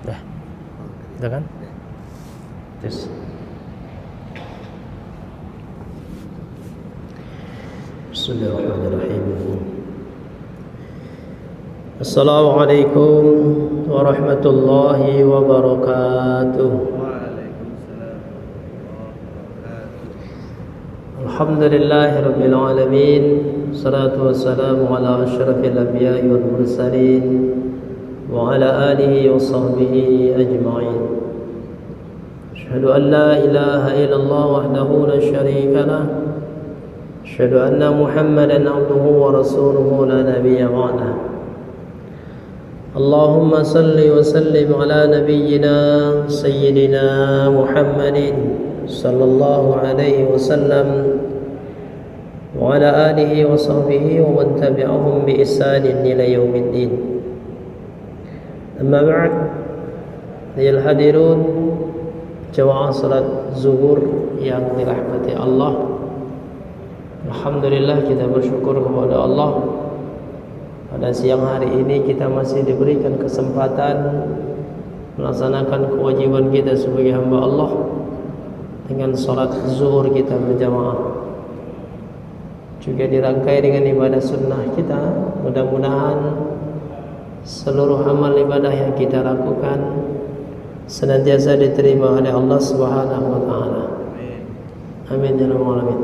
Dah. Udah kan? Terus. Bismillahirrahmanirrahim. Assalamualaikum warahmatullahi wabarakatuh. Alhamdulillahirabbil alamin. Salatu wassalamu ala asyrafil anbiya'i wal mursalin wa ala alihi wa sahbihi ajma'in. Asyhadu an la ilaha illallah wahdahu la syarika lah. Asyhadu anna Muhammadan abduhu wa rasuluhu la nabiyya ba'dah. Allahumma salli wa sallim ala nabiyyina sayyidina Muhammadin sallallahu alaihi wasallam wa ala alihi wa sahbihi wa man tabi'ahum bi ihsanin ila yaumiddin. Amma ba'd, ayuhal hadirun, jamaah salat zuhur yang dirahmati Allah. Alhamdulillah, kita bersyukur kepada Allah. Pada siang hari ini kita masih diberikan kesempatan melaksanakan kewajiban kita sebagai hamba Allah dengan salat zuhur kita berjamaah. Juga dirangkai dengan ibadah sunnah kita. Mudah-mudahan seluruh amal ibadah yang kita lakukan senantiasa diterima oleh Allah Subhanahu wa taala. Amin ya rabbal alamin.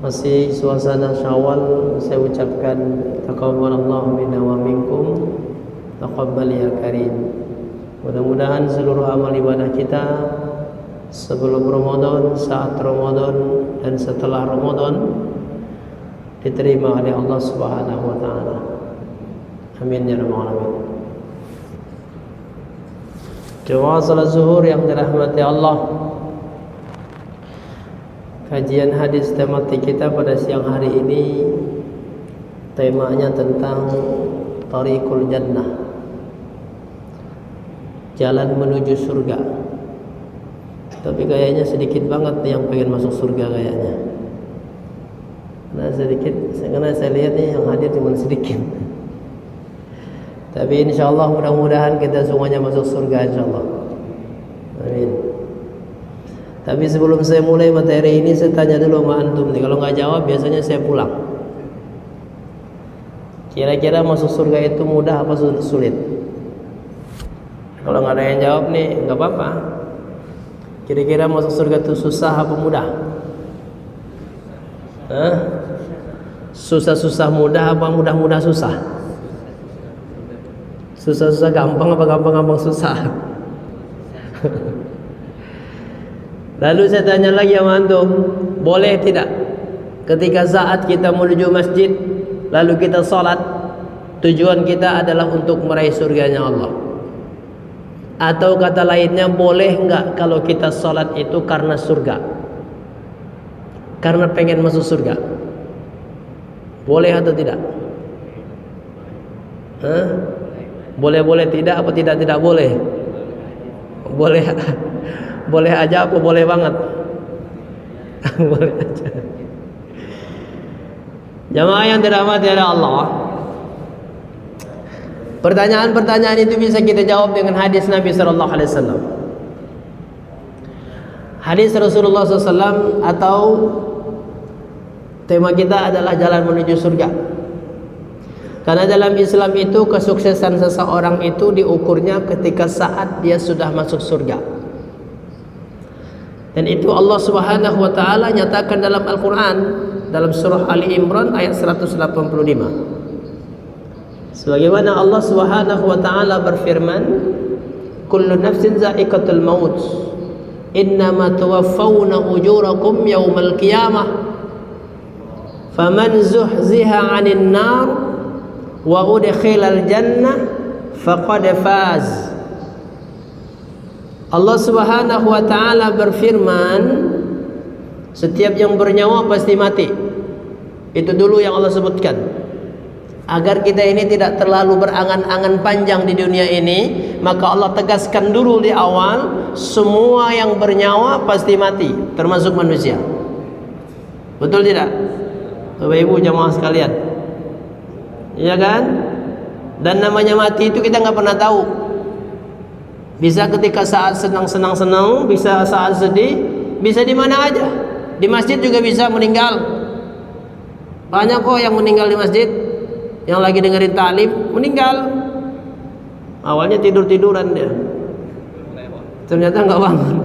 Masih suasana Syawal, saya ucapkan taqabbalallahu minna wa minkum, taqabbal ya karim. Mudah-mudahan seluruh amal ibadah kita sebelum Ramadan, saat Ramadan, dan setelah Ramadan diterima oleh Allah Subhanahu wa taala. Amin ya rabbal alamin. Jemaah salat zuhur yang dirahmati Allah, kajian hadis tematik kita pada siang hari ini temanya tentang Tariqul Jannah, jalan menuju surga. Tapi kayaknya sedikit banget nih yang pengen masuk surga kayaknya. Karena saya lihat nih yang hadir cuma sedikit. Tapi insyaallah mudah-mudahan kita semuanya masuk surga insyaallah. Amin. Tapi sebelum saya mulai materi ini, saya tanya dulu sama antum nih. Kalau nggak jawab biasanya saya pulang. Kira-kira masuk surga itu mudah apa sulit? Kalau nggak ada yang jawab nih, nggak apa-apa. Kira-kira masuk surga itu susah apa mudah? Susah-susah mudah apa mudah-mudah susah? Susah-susah gampang apa gampang-gampang susah? Lalu saya tanya lagi sama antum, boleh tidak ketika saat kita menuju masjid lalu kita salat, tujuan kita adalah untuk meraih surganya Allah? Atau kata lainnya, boleh enggak kalau kita salat itu karena surga, karena pengen masuk surga? Boleh atau tidak? Boleh-boleh tidak apa tidak boleh? Boleh. Boleh aja apa boleh banget? Boleh aja. Jamaah yang dirahmati oleh Allah, pertanyaan-pertanyaan itu bisa kita jawab dengan hadis Nabi sallallahu alaihi wasallam. Hadis Rasulullah SAW, atau tema kita adalah jalan menuju surga. Karena dalam Islam itu kesuksesan seseorang itu diukurnya ketika saat dia sudah masuk surga. Dan itu Allah Subhanahu wa taala nyatakan dalam Al-Qur'an, dalam surah Ali Imran ayat 185. Sebagaimana Allah Subhanahu wa taala berfirman, "Kullu nafsin za'iqatul maut. Innama tuwaffawna ujurakum yaumal qiyamah. Faman zuhziha 'anil nar wa udkhilal jannah faqad faz." Allah Subhanahu wa taala berfirman, setiap yang bernyawa pasti mati. Itu dulu yang Allah sebutkan. Agar kita ini tidak terlalu berangan-angan panjang di dunia ini, maka Allah tegaskan dulu di awal, semua yang bernyawa pasti mati, termasuk manusia. Betul tidak? Bapak Ibu jamaah sekalian. Iya kan? Dan namanya mati itu kita nggak pernah tahu. Bisa ketika saat senang-senang, bisa saat sedih, bisa di mana aja. Di masjid juga bisa meninggal. Banyak kok yang meninggal di masjid, yang lagi dengerin ta'lim meninggal. Awalnya tidur-tiduran dia, ternyata nggak bangun.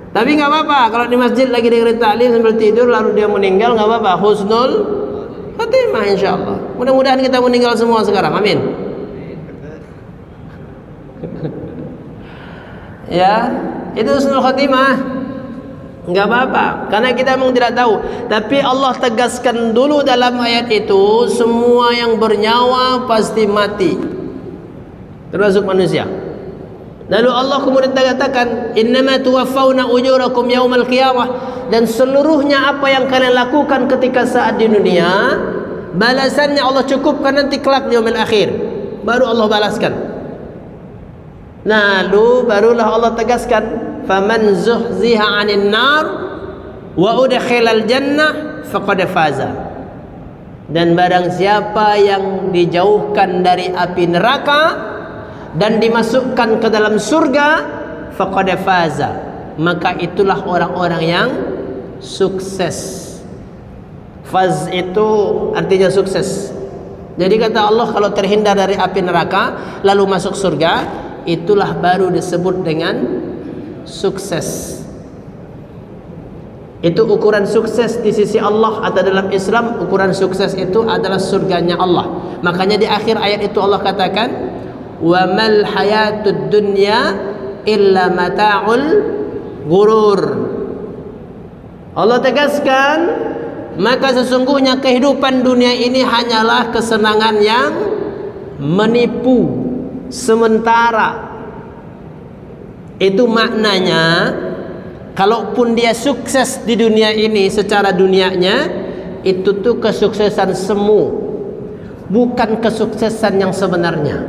Tapi nggak apa-apa kalau di masjid lagi dengerin ta'lim sambil tidur lalu dia meninggal, nggak apa-apa. Husnul khatimah insyaallah. Mudah-mudahan kita meninggal semua sekarang, amin. Ya, itu husnul khatimah. Enggak apa-apa, karena kita memang tidak tahu. Tapi Allah tegaskan dulu dalam ayat itu, semua yang bernyawa pasti mati, termasuk manusia. Lalu Allah kemudian katakan, innama tuwaffawna ujurakum yaumal qiyamah, dan seluruhnya apa yang kalian lakukan ketika saat di dunia, balasannya Allah cukupkan nanti kelak di yaumil akhir. Baru Allah balaskan. Lalu barulah Allah tegaskan, faman zuhziha 'anil nar wa udkhilal jannah faqad faza. Dan barang siapa yang dijauhkan dari api neraka dan dimasukkan ke dalam surga, faqad faza, maka itulah orang-orang yang sukses. Faz itu artinya sukses. Jadi kata Allah, kalau terhindar dari api neraka lalu masuk surga, itulah baru disebut dengan sukses. Itu ukuran sukses di sisi Allah atau dalam Islam. Ukuran sukses itu adalah surganya Allah. Makanya di akhir ayat itu Allah katakan, wa mal hayatud dunya illa mata'ul ghurur. Allah tegaskan, maka sesungguhnya kehidupan dunia ini hanyalah kesenangan yang menipu sementara. Itu maknanya, kalaupun dia sukses di dunia ini secara dunianya, itu tuh kesuksesan semu, bukan kesuksesan yang sebenarnya.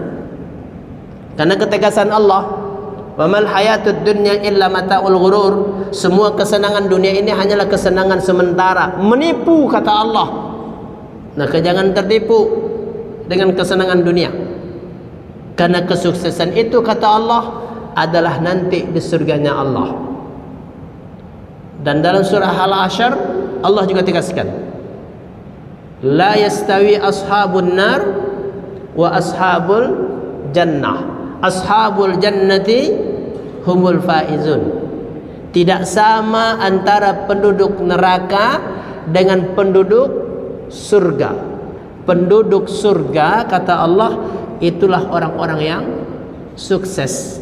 Karena ketegasan Allah, wa mal hayatud dunya illa mata'ul ghurur, semua kesenangan dunia ini hanyalah kesenangan sementara, menipu kata Allah. Nah, jangan tertipu dengan kesenangan dunia, karena kesuksesan itu kata Allah adalah nanti di surganya Allah. Dan dalam surah Al-Hasyr Allah juga tegaskan, la yastawi ashabun nar wa ashabul jannah, ashabul jannati humul faizun. Tidak sama antara penduduk neraka dengan penduduk surga. Penduduk surga kata Allah itulah orang-orang yang sukses.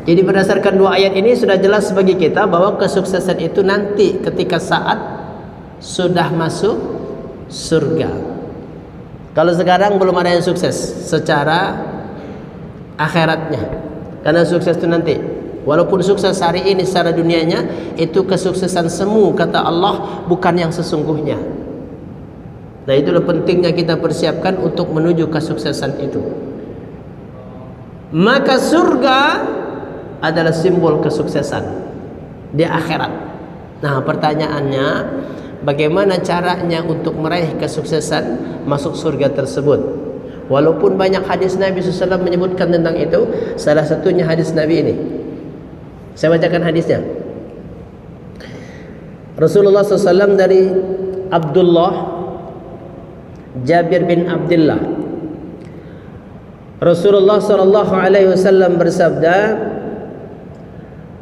Jadi berdasarkan dua ayat ini sudah jelas bagi kita bahwa kesuksesan itu nanti ketika saat sudah masuk surga. Kalau sekarang belum ada yang sukses secara akhiratnya, karena sukses itu nanti. Walaupun sukses hari ini secara dunianya, itu kesuksesan semu kata Allah, bukan yang sesungguhnya. Nah, itulah pentingnya kita persiapkan untuk menuju kesuksesan itu. Maka surga adalah simbol kesuksesan di akhirat. Nah, pertanyaannya, bagaimana caranya untuk meraih kesuksesan masuk surga tersebut? Walaupun banyak hadis Nabi SAW menyebutkan tentang itu, salah satunya hadis Nabi ini. Saya bacakan hadisnya. Rasulullah SAW dari Abdullah Jabir bin Abdullah, Rasulullah SAW bersabda,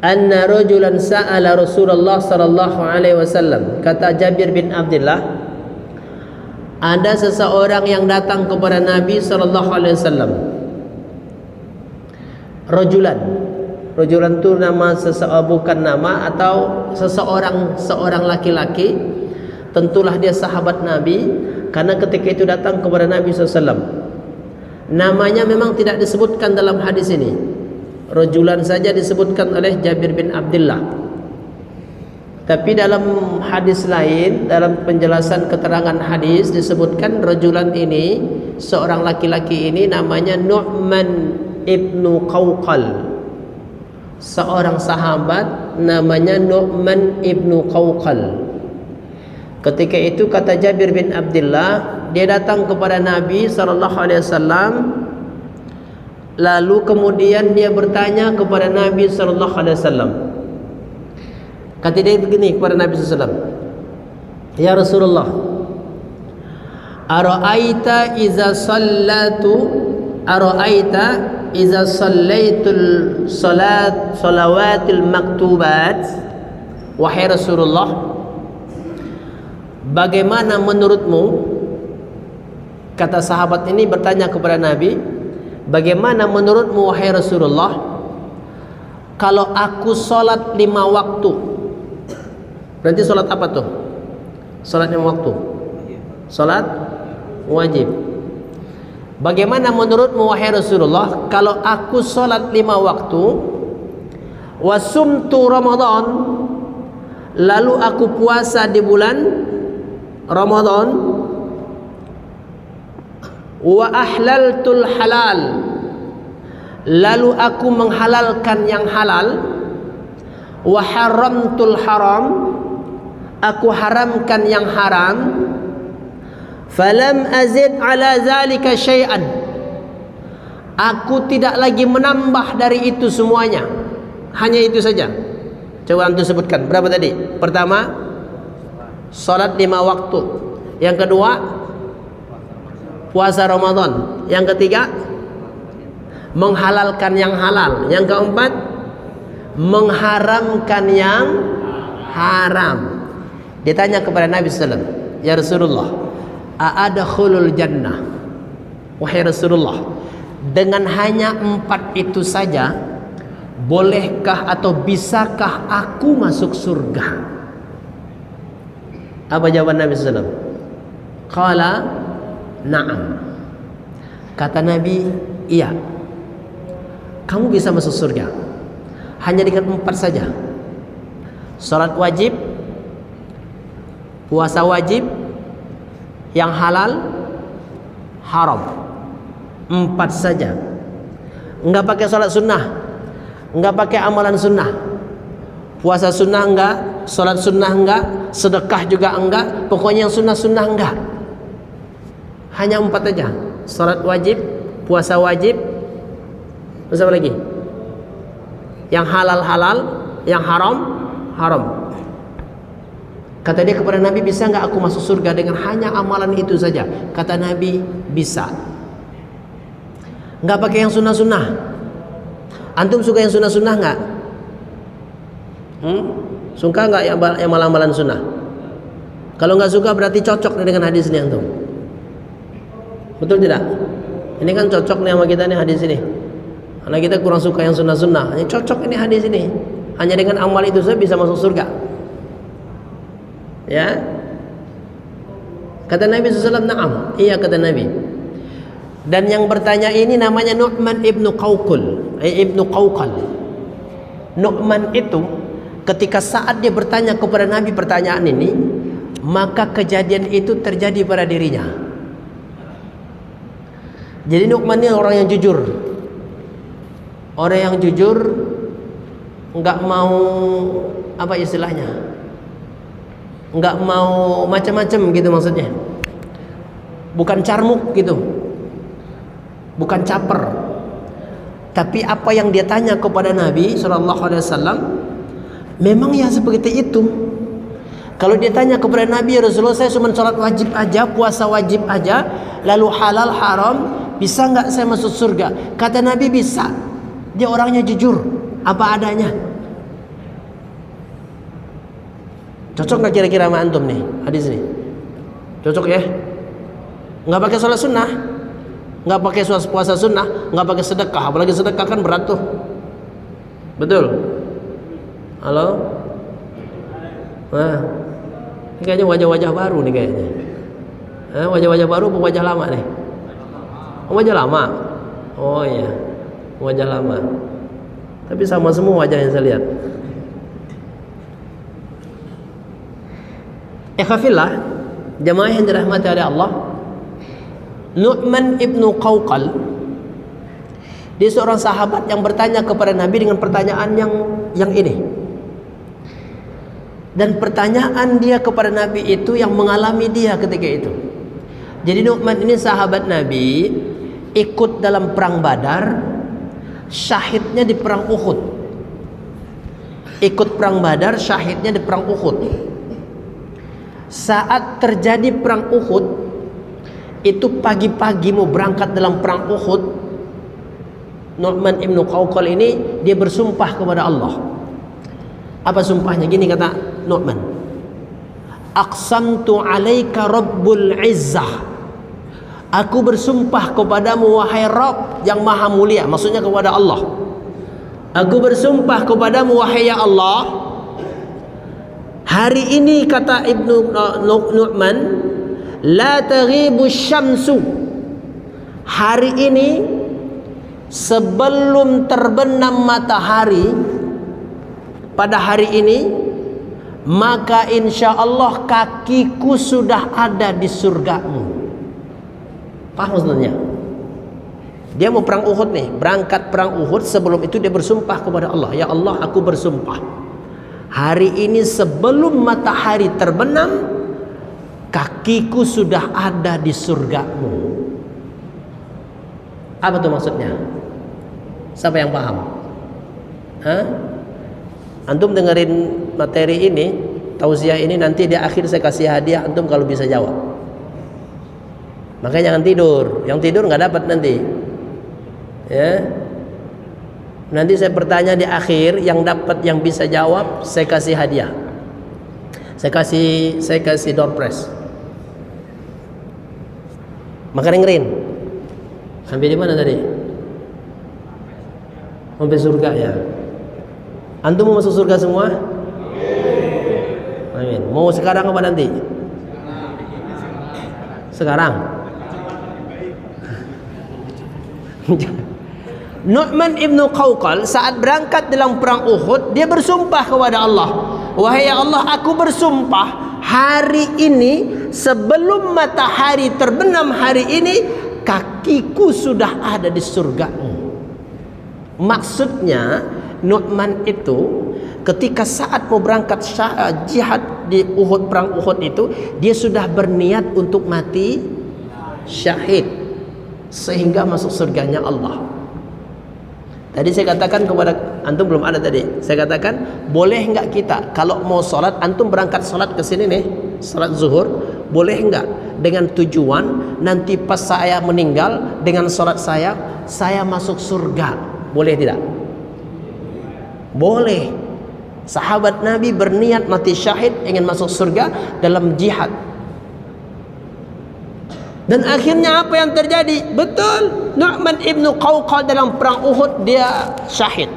anna rajulan sa'ala Rasulullah sallallahu alaihi wasallam. Kata Jabir bin Abdullah, ada seseorang yang datang kepada Nabi sallallahu alaihi wasallam. Rajulan itu nama seseorang, bukan nama, atau seorang laki-laki. Tentulah dia sahabat Nabi, karena ketika itu datang kepada Nabi SAW. Namanya memang tidak disebutkan dalam hadis ini. Rajulan saja disebutkan oleh Jabir bin Abdullah. Tapi dalam hadis lain, dalam penjelasan keterangan hadis disebutkan rajulan ini, seorang laki-laki ini namanya Nu'man ibnu Qawqal. Seorang sahabat namanya Nu'man ibnu Qawqal. Ketika itu kata Jabir bin Abdullah, dia datang kepada Nabi SAW Lalu kemudian dia bertanya kepada Nabi sallallahu alaihi wasallam. Kata dia begini kepada Nabi sallallahu alaihi wasallam, "Ya Rasulullah, ara'aita iza sallaitul salawatil maktubat." Wahai Rasulullah, bagaimana menurutmu, kata sahabat ini bertanya kepada Nabi, bagaimana menurutmu wahai Rasulullah, kalau aku sholat 5 waktu? Berarti sholat apa tuh? Sholat 5 waktu, sholat wajib. Bagaimana menurutmu wahai Rasulullah, kalau aku sholat 5 waktu, wasumtu Ramadan, lalu aku puasa di bulan Ramadan, wa ahlaltul halal, lalu aku menghalalkan yang halal, wa haramtul haram, aku haramkan yang haram, falam azid ala zalika syai'an, aku tidak lagi menambah dari itu semuanya, hanya itu saja. Coba antum sebutkan berapa tadi? Pertama, salat 5 waktu. Yang kedua, puasa Ramadan. Yang ketiga, menghalalkan yang halal. Yang keempat, mengharamkan yang haram. Ditanya kepada Nabi sallallahu alaihi wasallam, "Ya Rasulullah, a'adkhulul jannah?" Wahai Rasulullah, dengan hanya 4 itu saja, bolehkah atau bisakah aku masuk surga? Apa jawaban Nabi sallallahu alaihi wasallam? Qala na'am. Kata Nabi, iya, kamu bisa masuk surga hanya dengan 4 saja. Salat wajib, puasa wajib, yang halal, haram. 4 saja. Enggak pakai salat sunnah, enggak pakai amalan sunnah. Puasa sunnah enggak, salat sunnah enggak, sedekah juga enggak, pokoknya yang sunnah-sunnah enggak. Hanya 4 saja. Salat wajib, puasa wajib, terus apa lagi? Yang halal halal, yang haram haram. Kata dia kepada Nabi, bisa enggak aku masuk surga dengan hanya amalan itu saja? Kata Nabi, bisa. Enggak pakai yang sunnah-sunnah. Antum suka yang sunnah-sunnah enggak? Suka enggak yang amalan-amalan sunnah? Kalau enggak suka berarti cocok dengan hadis ini antum. Betul tidak? Ini kan cocok nih sama kita nih hadis ini. Karena kita kurang suka yang sunnah-sunnah. Ini cocok ini hadis ini. Hanya dengan amal itu saja bisa masuk surga. Ya. Kata Nabi SAW, na'am. Iya, kata Nabi. Dan yang bertanya ini namanya Nu'man ibnu Qawqal. Nu'man itu ketika saat dia bertanya kepada Nabi pertanyaan ini, maka kejadian itu terjadi pada dirinya. Jadi Nu'man ini orang yang jujur. Orang yang jujur, enggak mau apa istilahnya, enggak mau macam-macam gitu maksudnya. Bukan carmuk gitu, bukan caper. Tapi apa yang dia tanya kepada Nabi SAW, memang ya seperti itu. Kalau dia tanya kepada Nabi, Rasulullah, saya cuma sholat wajib aja, puasa wajib aja, lalu halal haram, bisa nggak saya masuk surga? Kata Nabi, bisa. Dia orangnya jujur, apa adanya. Cocok nggak kira-kira sama antum nih hadis ini? Cocok ya? Nggak pakai sholat sunnah, nggak pakai puasa sunnah, nggak pakai sedekah. Apalagi sedekah kan berat tuh. Betul? Halo? Nah, ini kayaknya wajah-wajah baru nih kayaknya. Wajah-wajah baru apa wajah lama nih? Oh, wajah lama. Oh iya, wajah lama. Tapi sama semua wajah yang saya lihat. Ikhwafillah, jamaah yang dirahmati oleh Allah, Nu'man ibnu Qawqal, dia seorang sahabat yang bertanya kepada Nabi dengan pertanyaan yang ini. Dan pertanyaan dia kepada Nabi itu yang mengalami dia ketika itu. Jadi Nu'man ini sahabat Nabi, ikut dalam perang Badar, syahidnya di perang Uhud. Ikut perang Badar, syahidnya di perang Uhud. Saat terjadi perang Uhud, itu pagi-pagi mau berangkat dalam perang Uhud, Nu'man ibn Qawqal ini dia bersumpah kepada Allah. Apa sumpahnya? Gini kata Nu'man, aqsamtu alaika rabbul izzah, aku bersumpah kepadamu wahai Rabb yang maha mulia, maksudnya kepada Allah. Aku bersumpah kepadamu wahai ya Allah, hari ini kata Ibnu Nu'man, la taghibu syamsu, hari ini sebelum terbenam matahari, pada hari ini, maka insya Allah kakiku sudah ada di surgamu. Paham maksudnya? Dia mau perang Uhud nih, berangkat perang Uhud. Sebelum itu dia bersumpah kepada Allah, ya Allah, aku bersumpah, hari ini sebelum matahari terbenam, kakiku sudah ada di surgamu. Apa tuh maksudnya? Siapa yang paham? Hah? Antum dengerin materi ini, tausiah ini, nanti di akhir saya kasih hadiah antum kalau bisa jawab. Makanya jangan tidur. Yang tidur nggak dapat nanti. Ya. Nanti saya bertanya di akhir, yang dapat, yang bisa jawab, saya kasih hadiah. Saya kasih door prize. Maka dengerin. Sampai di mana tadi? Sampai surga ya. Antum mau masuk surga semua? Amin. Mau sekarang apa nanti? Sekarang. Nu'man ibn Qawqal saat berangkat dalam perang Uhud, dia bersumpah kepada Allah, wahai ya Allah, aku bersumpah hari ini sebelum matahari terbenam hari ini, kakiku sudah ada di surgamu. Maksudnya Nu'man itu ketika saat mau berangkat jihad di Uhud, perang Uhud itu, dia sudah berniat untuk mati syahid sehingga masuk surganya Allah. Tadi saya katakan kepada antum, belum ada tadi, saya katakan boleh enggak kita kalau mau sholat, antum berangkat sholat ke sini nih, sholat zuhur, boleh enggak dengan tujuan nanti pas saya meninggal dengan sholat saya masuk surga, boleh tidak? Boleh. Sahabat Nabi berniat mati syahid, ingin masuk surga dalam jihad. Dan akhirnya apa yang terjadi? Betul, Nu'man ibn Qawqal dalam perang Uhud dia syahid.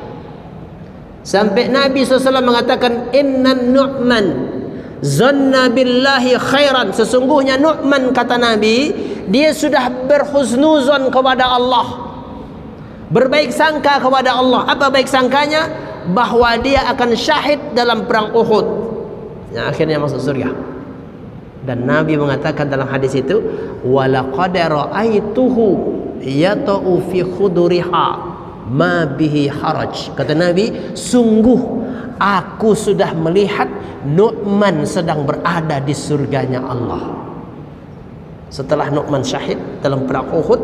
Sampai Nabi SAW mengatakan, inna Nu'man zanna billahi khairan, sesungguhnya Nu'man, kata Nabi, dia sudah berhusnuzon kepada Allah, berbaik sangka kepada Allah. Apa baik sangkanya? Bahwa dia akan syahid dalam perang Uhud, yang akhirnya masuk surga. Dan Nabi mengatakan dalam hadis itu, walaqad ra'aituhu yata'u fi khuduriha ma bihi haraj. Kata Nabi, sungguh aku sudah melihat Nu'man sedang berada di surganya Allah. Setelah Nu'man syahid dalam perang Uhud,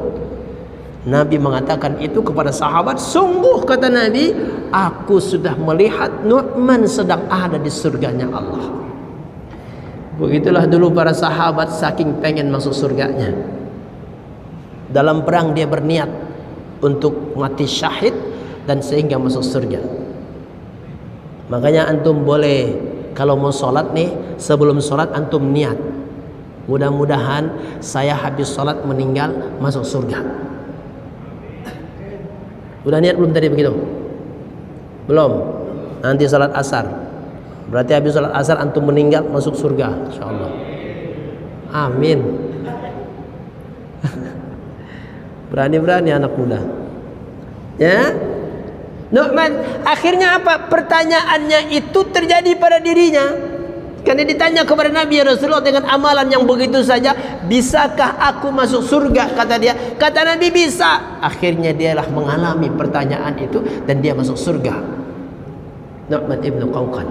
Nabi mengatakan itu kepada sahabat, sungguh, kata Nabi, aku sudah melihat Nu'man sedang ada di surganya Allah. Begitulah dulu para sahabat, saking pengen masuk surganya. Dalam perang dia berniat untuk mati syahid dan sehingga masuk surga. Makanya antum boleh kalau mau sholat nih, sebelum sholat antum niat, mudah-mudahan saya habis sholat meninggal masuk surga. Udah niat belum tadi begitu? Belum? Nanti sholat asar, berarti habis sholat asar antum meninggal masuk surga, insyaallah. Amin. Berani-berani anak muda. Ya. Nu'man akhirnya apa? Pertanyaannya itu terjadi pada dirinya. Karena ditanya kepada Nabi, ya Rasulullah, dengan amalan yang begitu saja, bisakah aku masuk surga? Kata dia. Kata Nabi, bisa. Akhirnya dialah mengalami pertanyaan itu dan dia masuk surga. Nu'man ibn Qawqal.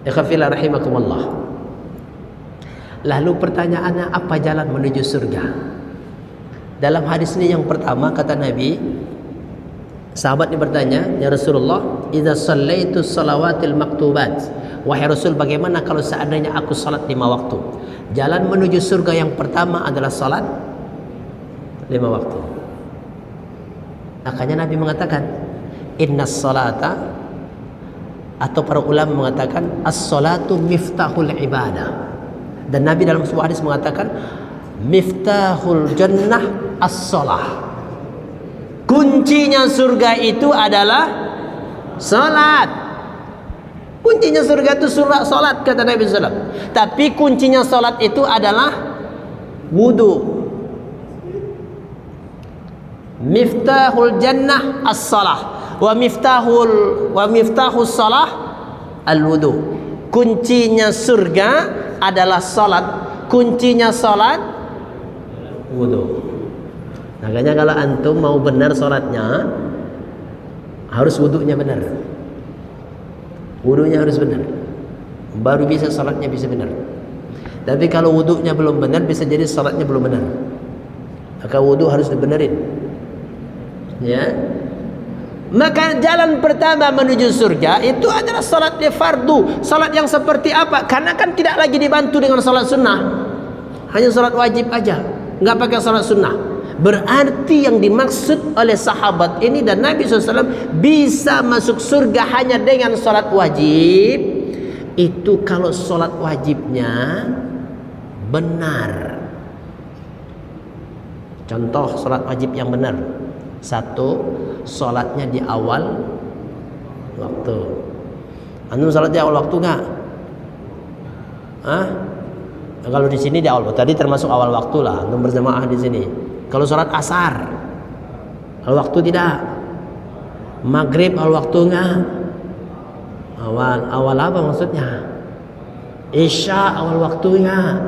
Ikhafillah rahimakumullah. Lalu pertanyaannya, apa jalan menuju surga? Dalam hadis ini yang pertama kata Nabi, Sahabat ini bertanya, "Ya Rasulullah, idza shallaitu shalawatil maktubat." Wahai Rasul, bagaimana kalau seandainya aku salat 5 waktu? Jalan menuju surga yang pertama adalah salat 5 waktu. Makanya Nabi mengatakan, "Innas salata," atau para ulama mengatakan, "as-salatu miftahul ibadah." Dan Nabi dalam sebuah hadis mengatakan, "Miftahul jannah as-salah." Kuncinya surga itu adalah salat. Kuncinya surga itu salat, kata Nabi SAW. Tapi kuncinya salat itu adalah wudu. Miftahul jannah as-salah wa miftahus salah al-wudu. Kuncinya surga adalah salat. Kuncinya salat wudu. Makanya kalau antum mau benar sholatnya, harus wudunya benar. Wudunya harus benar, baru bisa sholatnya bisa benar. Tapi kalau wudunya belum benar, bisa jadi sholatnya belum benar. Maka wudu harus dibenerin. Ya. Maka jalan pertama menuju surga itu adalah sholat fardu. Sholat yang seperti apa? Karena kan tidak lagi dibantu dengan sholat sunnah, hanya sholat wajib aja, nggak pakai sholat sunnah. Berarti yang dimaksud oleh sahabat ini dan Nabi SAW bisa masuk surga hanya dengan sholat wajib. Itu kalau sholat wajibnya benar. Contoh sholat wajib yang benar. 1, sholatnya di awal waktu. Antum sholat di awal waktu nggak? Kalau di sini di awal, tadi termasuk awal waktu lah. Antum berjamaah di sini. Kalau sholat asar awal waktu tidak. Maghrib awal waktu enggak. Awal apa maksudnya? Isya awal waktunya.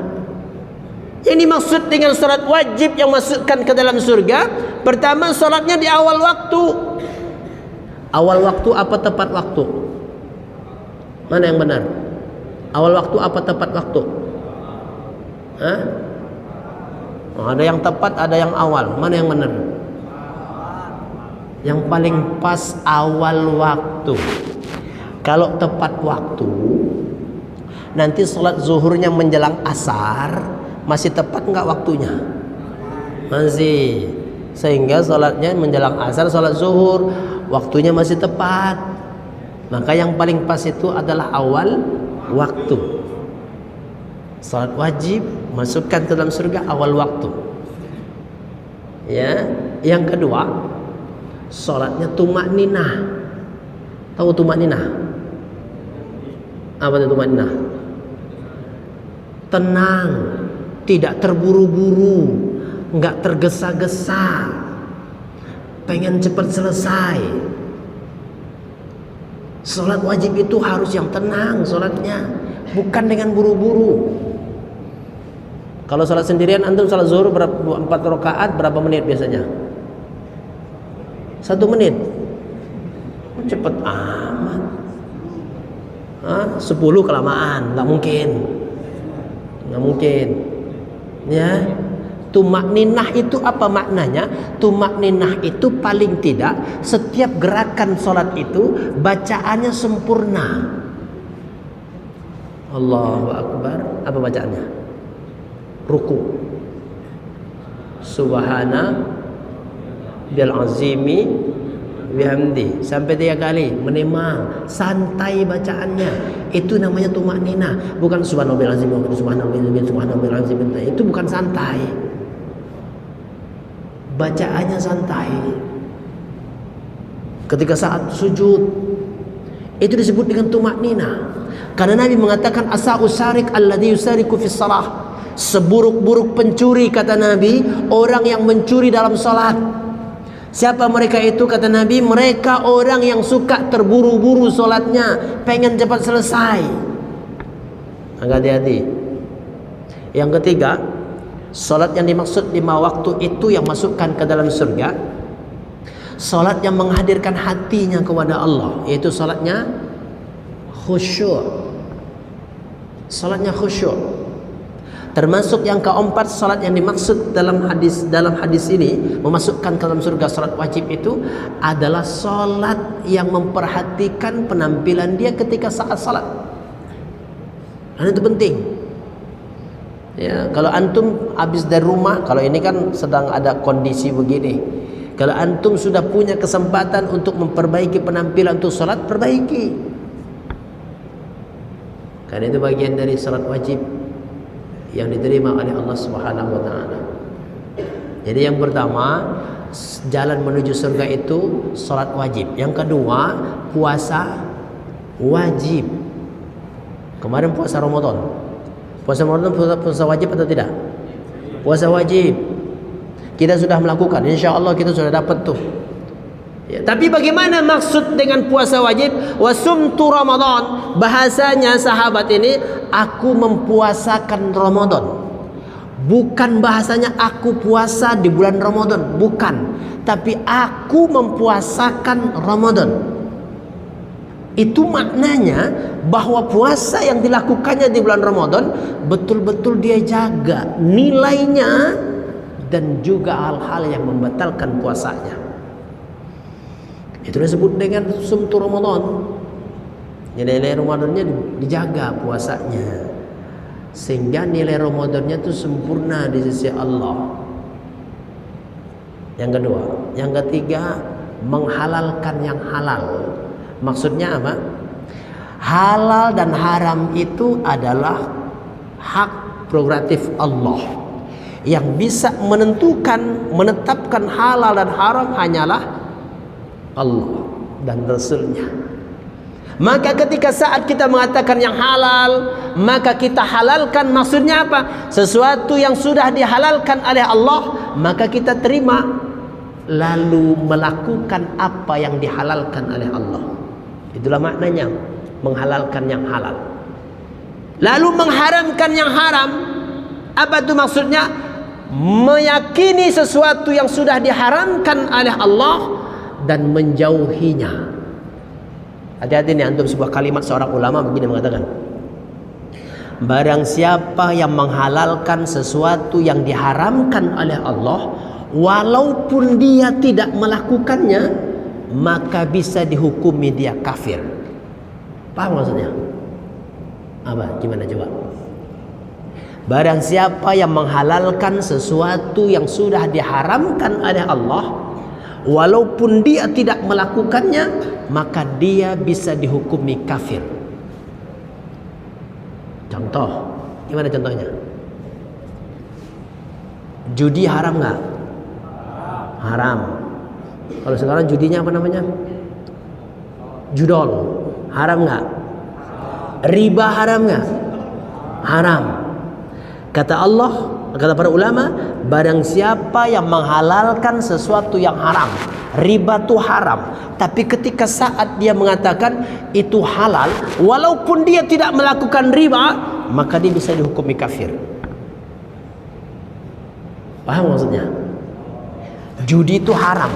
Yang dimaksud dengan sholat wajib yang masukkan ke dalam surga, pertama sholatnya di awal waktu. Awal waktu apa tepat waktu? Mana yang benar? Awal waktu apa tepat waktu? Ada yang tepat, ada yang awal. Mana yang benar? Yang paling pas awal waktu. Kalau tepat waktu, nanti sholat zuhurnya menjelang asar, masih tepat nggak waktunya? Masih. Sehingga sholatnya menjelang asar, sholat zuhur, waktunya masih tepat. Maka yang paling pas itu adalah awal waktu. Salat wajib masukkan ke dalam surga awal waktu. Ya, yang kedua, salatnya tumakninah. Tahu tumakninah? Apa itu tumakninah? Tenang, tidak terburu-buru, enggak tergesa-gesa, pengen cepat selesai. Salat wajib itu harus yang tenang salatnya, bukan dengan buru-buru. Kalau salat sendirian, antum salat zuhur 4 rakaat berapa menit biasanya? 1 menit. Cepet amat. 10 kelamaan, nggak mungkin. Ya. Tumakninah itu apa maknanya? Tumakninah itu paling tidak setiap gerakan salat itu bacaannya sempurna. Allahu Akbar. Apa bacaannya? Ruku. Subhana bil azimi bihamdi sampai 3 kali menimang, santai bacaannya. Itu namanya tumakninah, bukan subhanallah azim, subhanallah azim. Itu bukan santai. Bacaannya santai. Ketika saat sujud itu disebut dengan tumakninah. Karena Nabi mengatakan as-sarik alladhi yusariku fis salah. Seburuk-buruk pencuri, kata Nabi, orang yang mencuri dalam salat. Siapa mereka itu, kata Nabi? Mereka orang yang suka terburu-buru salatnya, pengen cepat selesai. Hati-hati. Yang ketiga, salat yang dimaksud 5 waktu itu yang masukkan ke dalam surga, salat yang menghadirkan hatinya kepada Allah, yaitu salatnya khusyuk. Salatnya khusyuk. Termasuk yang keempat, salat yang dimaksud dalam hadis ini memasukkan ke dalam surga, salat wajib itu adalah salat yang memperhatikan penampilan dia ketika saat salat. Dan itu penting. Ya, kalau antum habis dari rumah, kalau ini kan sedang ada kondisi begini. Kalau antum sudah punya kesempatan untuk memperbaiki penampilan untuk salat, perbaiki. Karena itu bagian dari salat wajib yang diterima oleh Allah Subhanahu wa taala. Jadi yang pertama, jalan menuju surga itu salat wajib. Yang kedua, puasa wajib. Kemarin puasa Ramadan. Puasa Ramadan puasa wajib atau tidak? Puasa wajib. Kita sudah melakukan, insya Allah kita sudah dapat tuh. Ya, tapi bagaimana maksud dengan puasa wajib? Wasumtu Ramadan. Bahasanya sahabat ini, aku mempuasakan Ramadan. Bukan bahasanya aku puasa di bulan Ramadan, bukan. Tapi aku mempuasakan Ramadan. Itu maknanya bahwa puasa yang dilakukannya di bulan Ramadan betul-betul dia jaga nilainya dan juga hal-hal yang membatalkan puasanya. Itu disebut dengan sumtu Ramadan. Nilai Ramadannya dijaga puasanya, sehingga nilai Ramadannya itu sempurna di sisi Allah. Yang kedua, yang ketiga, menghalalkan yang halal. Maksudnya apa? Halal dan haram itu adalah hak prerogatif Allah. Yang bisa menetapkan halal dan haram hanyalah Allah dan Rasulnya. Maka ketika saat kita mengatakan yang halal, maka kita halalkan. Maksudnya apa? Sesuatu yang sudah dihalalkan oleh Allah, maka kita terima, lalu melakukan apa yang dihalalkan oleh Allah. Itulah maknanya menghalalkan yang halal. Lalu mengharamkan yang haram. Apa itu maksudnya? Meyakini sesuatu yang sudah diharamkan oleh Allah dan menjauhinya. Hati-hati nih antum, sebuah kalimat seorang ulama begini mengatakan, barang siapa yang menghalalkan sesuatu yang diharamkan oleh Allah, walaupun dia tidak melakukannya, maka bisa dihukumi dia kafir. Paham maksudnya? Apa? Gimana coba? Barang siapa yang menghalalkan sesuatu yang sudah diharamkan oleh Allah, walaupun dia tidak melakukannya, maka dia bisa dihukumi kafir. Contoh, gimana contohnya? Judi haram nggak? Haram. Kalau sekarang judinya apa namanya? Judol. Haram nggak? Riba haram nggak? Haram. Kata Allah, kata para ulama, barang siapa yang menghalalkan sesuatu yang haram, riba itu haram, tapi ketika saat dia mengatakan itu halal, walaupun dia tidak melakukan riba, maka dia bisa dihukumi kafir. Paham maksudnya? Judi itu haram,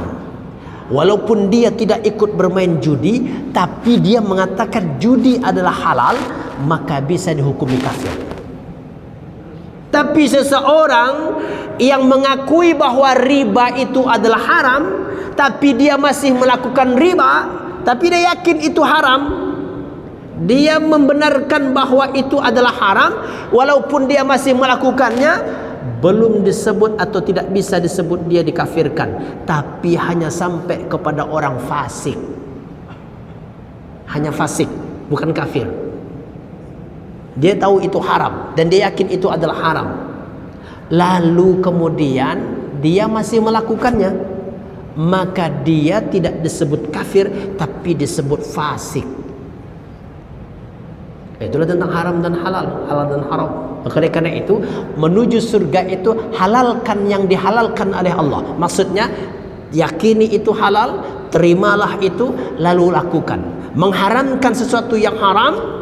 walaupun dia tidak ikut bermain judi, tapi dia mengatakan judi adalah halal, maka bisa dihukumi kafir. Tapi seseorang yang mengakui bahwa riba itu adalah haram, tapi dia masih melakukan riba, tapi dia yakin itu haram, dia membenarkan bahwa itu adalah haram, walaupun dia masih melakukannya, belum disebut atau tidak bisa disebut dia dikafirkan, tapi hanya sampai kepada orang fasik. Hanya fasik, bukan kafir. Dia tahu itu haram dan dia yakin itu adalah haram, lalu kemudian dia masih melakukannya, maka dia tidak disebut kafir tapi disebut fasik. Itulah tentang haram dan halal, halal dan haram. Maka karena itu menuju surga itu halalkan yang dihalalkan oleh Allah. Maksudnya yakini itu halal, terimalah itu, lalu lakukan. Mengharamkan sesuatu yang haram,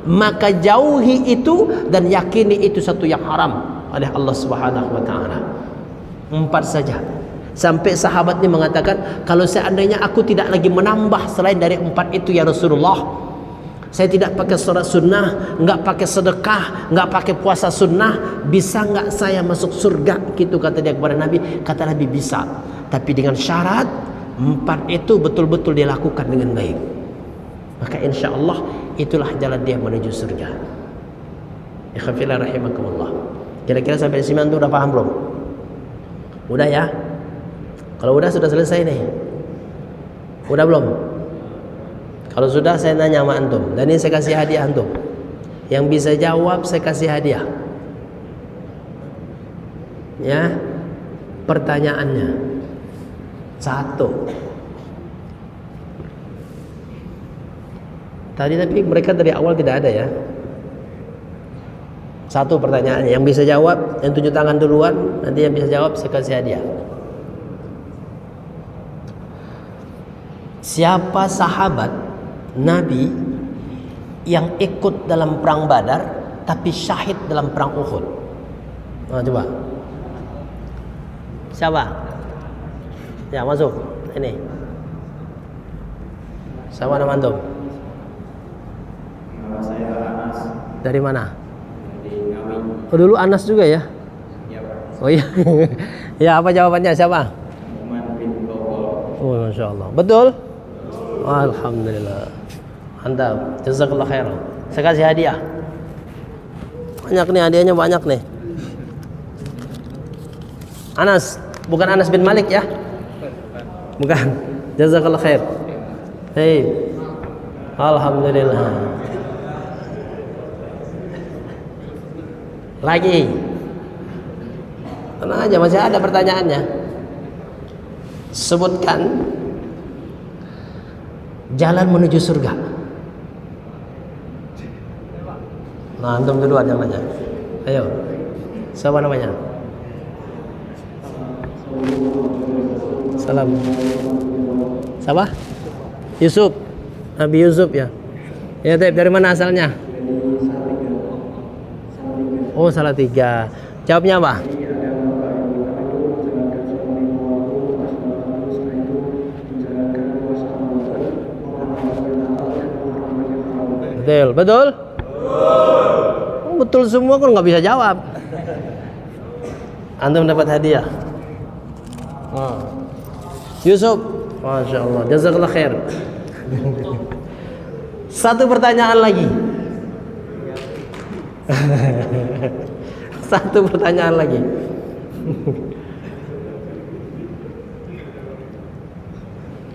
maka jauhi itu dan yakini itu satu yang haram oleh Allah Subhanahu wa taala. 4 saja. Sampai sahabat ini mengatakan, kalau seandainya aku tidak lagi menambah selain dari 4 itu ya Rasulullah, saya tidak pakai sholat sunnah, nggak pakai sedekah, nggak pakai puasa sunnah, bisa nggak saya masuk surga? Gitu kata dia kepada Nabi. Kata Nabi, bisa, tapi dengan syarat 4 itu betul-betul dilakukan dengan baik. Maka insya Allah itulah jalan dia menuju surga. Ikhwafillah rahimakumullah. Kira-kira sampai sini antum udah paham belum? Udah ya? Kalau udah sudah selesai nih. Udah belum? Kalau sudah saya nanya sama antum, dan ini saya kasih hadiah antum. Yang bisa jawab saya kasih hadiah. Ya, pertanyaannya 1. Tapi mereka dari awal tidak ada ya. 1 pertanyaannya, yang bisa jawab, yang tunjuk tangan duluan, nanti yang bisa jawab saya kasih hadiah. Siapa sahabat Nabi yang ikut dalam perang Badar tapi syahid dalam perang Uhud? Nah, coba. Siapa? Ya, masuk. Ini. Siapa nama antum? Nama saya Anas. Dari mana? Dari Ngawi. Oh, dulu Anas juga ya? Ya, Pak. Oh iya. Ya, apa jawabannya? Siapa? Muhammad bin Gawal. Oh, Masya Allah. Betul? Alhamdulillah. Mantap. Jazakallah khairan. Saya kasih hadiah. Banyak nih hadiahnya, banyak nih. Anas, bukan Anas bin Malik ya? Bukan. Jazakallah khair. Hei. Alhamdulillah. Lagi. Tenang aja, masih ada pertanyaannya. Sebutkan jalan menuju surga. Nah, antum duluan yang nanya. Ayo. Siapa namanya? Salam. Siapa? Yusuf. Nabi Yusuf ya. Ya, dari mana asalnya? Oh, Salatiga. Jawabnya apa? Betul, betul? Betul semua, kan nggak bisa jawab. Antum dapat hadiah. Yusuf, Masya Allah, jazakallah khair. 1 pertanyaan lagi. 1 pertanyaan lagi.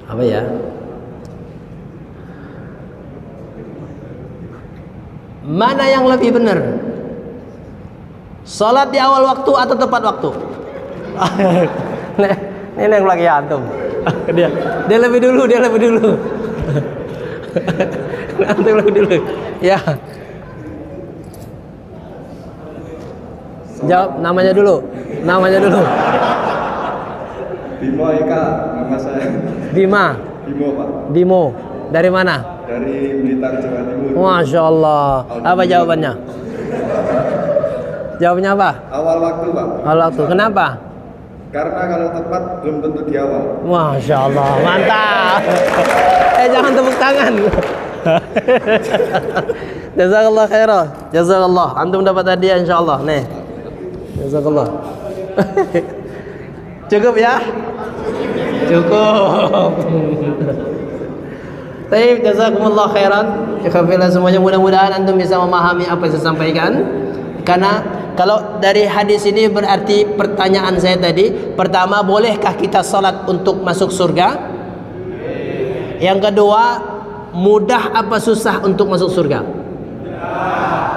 Apa ya? Mana yang lebih benar? Salat di awal waktu atau tepat waktu? Ini yang lagi antum. Dia lebih dulu, Antum lebih dulu. Ya. Jawab namanya dulu. Bimo Eka, nama saya. Bima. Bimo, Pak. Bimo. Dari mana? Dari Blitar, Jawa Timur. Masya Allah. Apa jawabannya? Jawabannya apa? Awal waktu, Pak. Awal waktu. Kenapa? Karena kalau tepat belum tentu di awal. Masya Allah. Mantap. Jangan tepuk tangan. Jazakallah khairan. Jazakallah. Antum dapat hadiah insyaallah. Nih. Jazakallah. Cukup ya? Cukup. Baik, jazakumullah khairan. Ikhwafillah semuanya, mudah-mudahan antum bisa memahami apa yang saya sampaikan. Karena kalau dari hadis ini berarti pertanyaan saya tadi, pertama, bolehkah kita salat untuk masuk surga? Yang kedua, mudah apa susah untuk masuk surga?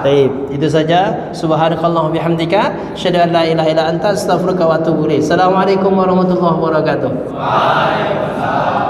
Baik, itu saja. Subhanakallah bihamdika, asyhadu an la ilaha illa anta, astaghfiruka wa atubu ilaik. Assalamualaikum warahmatullahi wabarakatuh. Waalaikumsalam.